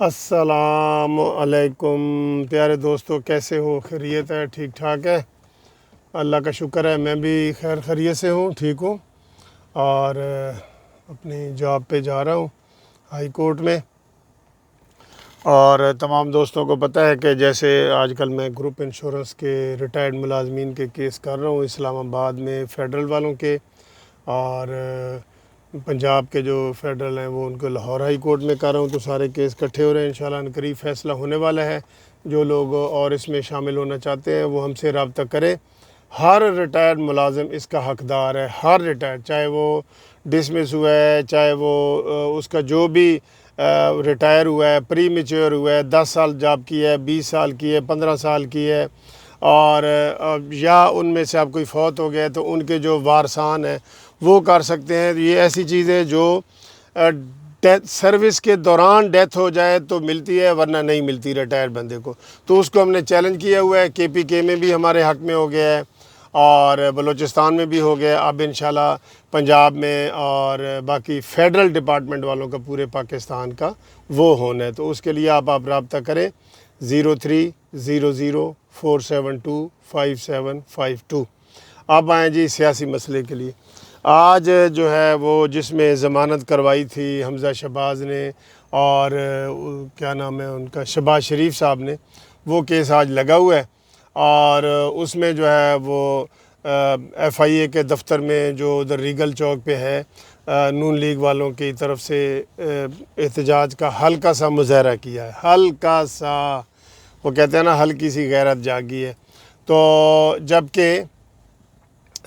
السلام علیکم پیارے دوستو، کیسے ہو؟ خیریت ہے؟ ٹھیک ٹھاک ہے؟ اللہ کا شکر ہے، میں بھی خیر خیریت سے ہوں، ٹھیک ہوں، اور اپنی جاب پہ جا رہا ہوں ہائی کورٹ میں۔ اور تمام دوستوں کو پتہ ہے کہ جیسے آج کل میں گروپ انشورنس کے ریٹائرڈ ملازمین کے کیس کر رہا ہوں، اسلام آباد میں فیڈرل والوں کے، اور پنجاب کے جو فیڈرل ہیں وہ ان کو لاہور ہائی کورٹ میں کر رہا ہوں، تو سارے کیس اکٹھے ہو رہے ہیں۔ انشاءاللہ ان قریب فیصلہ ہونے والا ہے۔ جو لوگ اور اس میں شامل ہونا چاہتے ہیں وہ ہم سے رابطہ کریں۔ ہر ریٹائرڈ ملازم اس کا حقدار ہے، ہر ریٹائرڈ، چاہے وہ ڈسمس ہوا ہے، چاہے وہ اس کا جو بھی ریٹائر ہوا ہے، پری میچور ہوا ہے، 10 سال جاب کی ہے، 20 سال کی ہے، 15 سال کی ہے، اور یا ان میں سے اب کوئی فوت ہو گیا ہے تو ان کے جو وارثان ہیں وہ کر سکتے ہیں۔ یہ ایسی چیز ہے جو سروس کے دوران ڈیتھ ہو جائے تو ملتی ہے، ورنہ نہیں ملتی ریٹائر بندے کو۔ تو اس کو ہم نے چیلنج کیا ہوا ہے، کے پی کے میں بھی ہمارے حق میں ہو گیا ہے، اور بلوچستان میں بھی ہو گیا، اب انشاءاللہ پنجاب میں اور باقی فیڈرل ڈپارٹمنٹ والوں کا پورے پاکستان کا وہ ہونا ہے۔ تو اس کے لیے آپ رابطہ کریں 0300472572۔ اب آئیں جی سیاسی مسئلے کے لیے۔ آج جو ہے وہ جس میں ضمانت کروائی تھی حمزہ شہباز نے اور کیا نام ہے ان کا، شہباز شریف صاحب نے، وہ کیس آج لگا ہوا ہے، اور اس میں جو ہے وہ ایف آئی اے کے دفتر میں جو ادھر ریگل چوک پہ ہے، نون لیگ والوں کی طرف سے احتجاج کا ہلکا سا مظاہرہ کیا ہے، ہلکا سا، وہ کہتے ہیں نا ہلکی سی غیرت جاگی ہے۔ تو جبکہ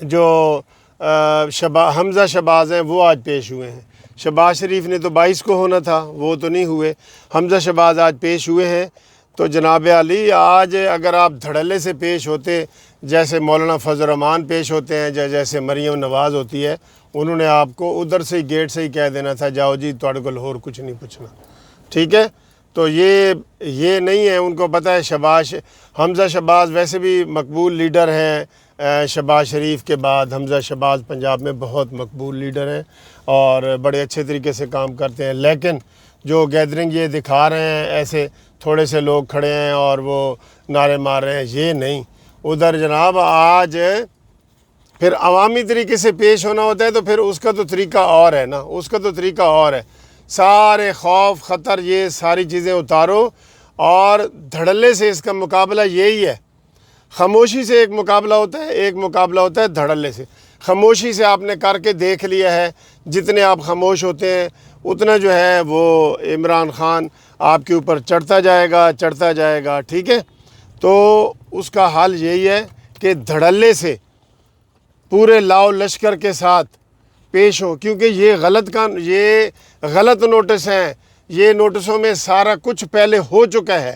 جو حمزہ شہباز ہیں وہ آج پیش ہوئے ہیں۔ شہباز شریف نے تو 22 کو ہونا تھا، وہ تو نہیں ہوئے، حمزہ شہباز آج پیش ہوئے ہیں۔ تو جناب علی، آج اگر آپ دھڑلے سے پیش ہوتے، جیسے مولانا فضل الرحمان پیش ہوتے ہیں، جیسے مریم نواز ہوتی ہے، انہوں نے آپ کو ادھر سے ہی گیٹ سے ہی کہہ دینا تھا جاؤ جی تواڈے کول ہور کچھ نہیں پوچھنا، ٹھیک ہے؟ تو یہ نہیں ہے، ان کو پتہ ہے حمزہ شہباز ویسے بھی مقبول لیڈر ہیں، شہباز شریف کے بعد حمزہ شہباز پنجاب میں بہت مقبول لیڈر ہیں اور بڑے اچھے طریقے سے کام کرتے ہیں، لیکن جو گیدرنگ یہ دکھا رہے ہیں، ایسے تھوڑے سے لوگ کھڑے ہیں اور وہ نعرے مار رہے ہیں، یہ نہیں۔ ادھر جناب آج پھر عوامی طریقے سے پیش ہونا ہوتا ہے تو پھر اس کا تو طریقہ اور ہے نا، اس کا تو طریقہ اور ہے۔ سارے خوف خطر یہ ساری چیزیں اتارو، اور دھڑلے سے اس کا مقابلہ یہی ہے۔ خاموشی سے ایک مقابلہ ہوتا ہے، ایک مقابلہ ہوتا ہے دھڑلے سے۔ خاموشی سے آپ نے کر کے دیکھ لیا ہے، جتنے آپ خاموش ہوتے ہیں اتنا جو ہے وہ عمران خان آپ کے اوپر چڑھتا جائے گا، ٹھیک ہے؟ تو اس کا حل یہی ہے کہ دھڑلے سے پورے لاؤ لشکر کے ساتھ پیش ہو، کیونکہ یہ غلط نوٹس ہیں، یہ نوٹسوں میں سارا کچھ پہلے ہو چکا ہے،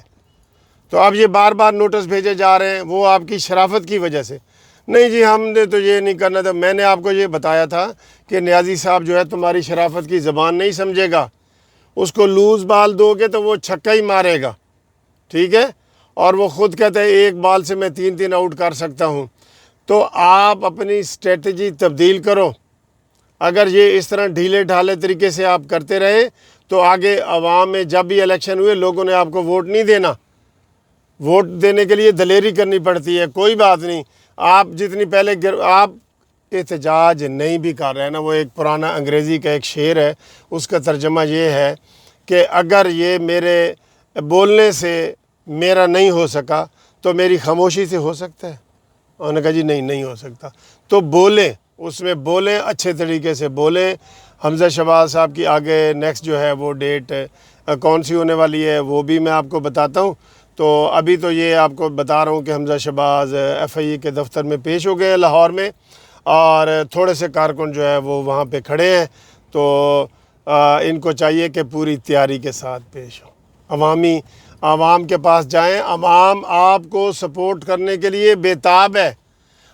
تو اب یہ بار بار نوٹس بھیجے جا رہے ہیں، وہ آپ کی شرافت کی وجہ سے نہیں جی، ہم نے تو یہ نہیں کرنا تھا۔ میں نے آپ کو یہ بتایا تھا کہ نیازی صاحب جو ہے تمہاری شرافت کی زبان نہیں سمجھے گا، اس کو لوز بال دو گے تو وہ چھکا ہی مارے گا، ٹھیک ہے؟ اور وہ خود کہتا ہے ایک بال سے میں 3 آؤٹ کر سکتا ہوں۔ تو آپ اپنی اسٹریٹجی تبدیل کرو۔ اگر یہ اس طرح ڈھیلے ڈھالے طریقے سے آپ کرتے رہے تو آگے عوام میں جب بھی الیکشن ہوئے لوگوں نے آپ کو ووٹ نہیں دینا۔ ووٹ دینے کے لیے دلیری کرنی پڑتی ہے، کوئی بات نہیں۔ آپ جتنی پہلے آپ احتجاج نہیں بھی کر رہے ہیں نا، وہ ایک پرانا انگریزی کا ایک شعر ہے، اس کا ترجمہ یہ ہے کہ اگر یہ میرے بولنے سے میرا نہیں ہو سکا تو میری خاموشی سے ہو سکتا ہے۔ انہوں نے کہا جی نہیں ہو سکتا، تو بولیں، اس میں بولیں، اچھے طریقے سے بولیں۔ حمزہ شہباز صاحب کی آگے نیکسٹ جو ہے وہ ڈیٹ کون سی ہونے والی ہے وہ بھی میں آپ کو بتاتا ہوں۔ تو ابھی تو یہ آپ کو بتا رہا ہوں کہ حمزہ شہباز ایف آئی اے کے دفتر میں پیش ہو گئے ہیں لاہور میں، اور تھوڑے سے کارکن جو ہے وہ وہاں پہ کھڑے ہیں، تو ان کو چاہیے کہ پوری تیاری کے ساتھ پیش ہو، عوام کے پاس جائیں۔ عوام آپ کو سپورٹ کرنے کے لیے بے تاب ہے،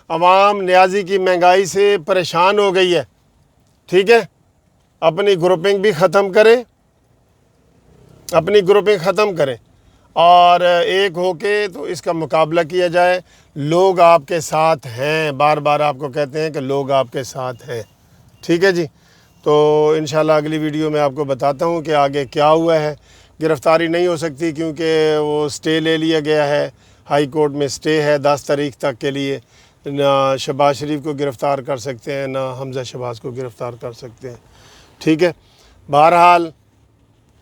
عوام نیازی کی مہنگائی سے پریشان ہو گئی ہے، ٹھیک ہے؟ اپنی گروپنگ بھی ختم کریں، اور ایک ہو کے تو اس کا مقابلہ کیا جائے۔ لوگ آپ کے ساتھ ہیں، بار بار آپ کو کہتے ہیں کہ لوگ آپ کے ساتھ ہیں، ٹھیک ہے جی؟ تو انشاءاللہ اگلی ویڈیو میں آپ کو بتاتا ہوں کہ آگے کیا ہوا ہے۔ گرفتاری نہیں ہو سکتی کیونکہ وہ سٹے لے لیا گیا ہے، ہائی کورٹ میں سٹے ہے 10 تاریخ تک کے لیے. نہ شہباز شریف کو گرفتار کر سکتے ہیں، نہ حمزہ شہباز کو گرفتار کر سکتے ہیں. ٹھیک ہے. بہرحال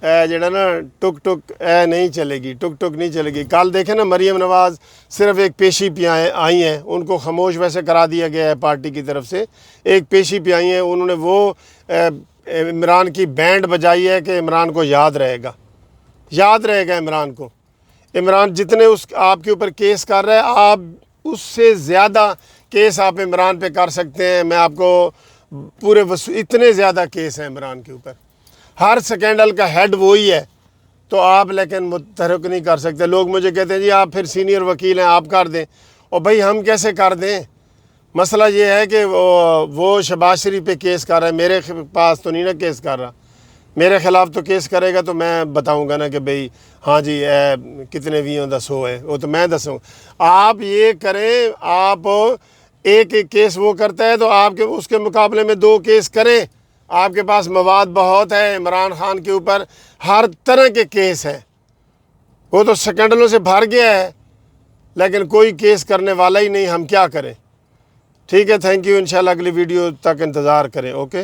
جڑا نا ٹک ٹک نہیں چلے گی، ٹک ٹک نہیں چلے گی. کل دیکھیں نا مریم نواز صرف ایک پیشی پہ آئی ہیں، ان کو خاموش ویسے کرا دیا گیا ہے پارٹی کی طرف سے. ایک پیشی پہ آئی ہیں، انہوں نے وہ عمران کی بینڈ بجائی ہے کہ عمران کو یاد رہے گا، یاد رہے گا عمران کو. عمران جتنے آپ کے اوپر کیس کر رہا ہے، آپ اس سے زیادہ کیس آپ عمران پہ کر سکتے ہیں. میں آپ کو پورے اتنے زیادہ کیس ہیں عمران کے اوپر، ہر سکینڈل کا ہیڈ وہی ہے، تو آپ لیکن متحرک نہیں کر سکتے. لوگ مجھے کہتے ہیں جی آپ پھر سینئر وکیل ہیں، آپ کر دیں. اور بھائی ہم کیسے کر دیں؟ مسئلہ یہ ہے کہ وہ شہباز شریف پہ کیس کر رہا ہے، میرے پاس تو نہیں نا کیس کر رہا. میرے خلاف تو کیس کرے گا تو میں بتاؤں گا نا کہ بھئی ہاں جی کتنے 20 ہے، وہ تو میں دسوں. آپ یہ کریں، آپ ایک کیس وہ کرتا ہے تو آپ کے اس کے مقابلے میں 2 کیس کریں. آپ کے پاس مواد بہت ہے عمران خان کے اوپر، ہر طرح کے کیس ہیں، وہ تو سکینڈلوں سے بھر گیا ہے، لیکن کوئی کیس کرنے والا ہی نہیں. ہم کیا کریں؟ ٹھیک ہے، تھینک یو. انشاءاللہ اگلی ویڈیو تک انتظار کریں. اوکے.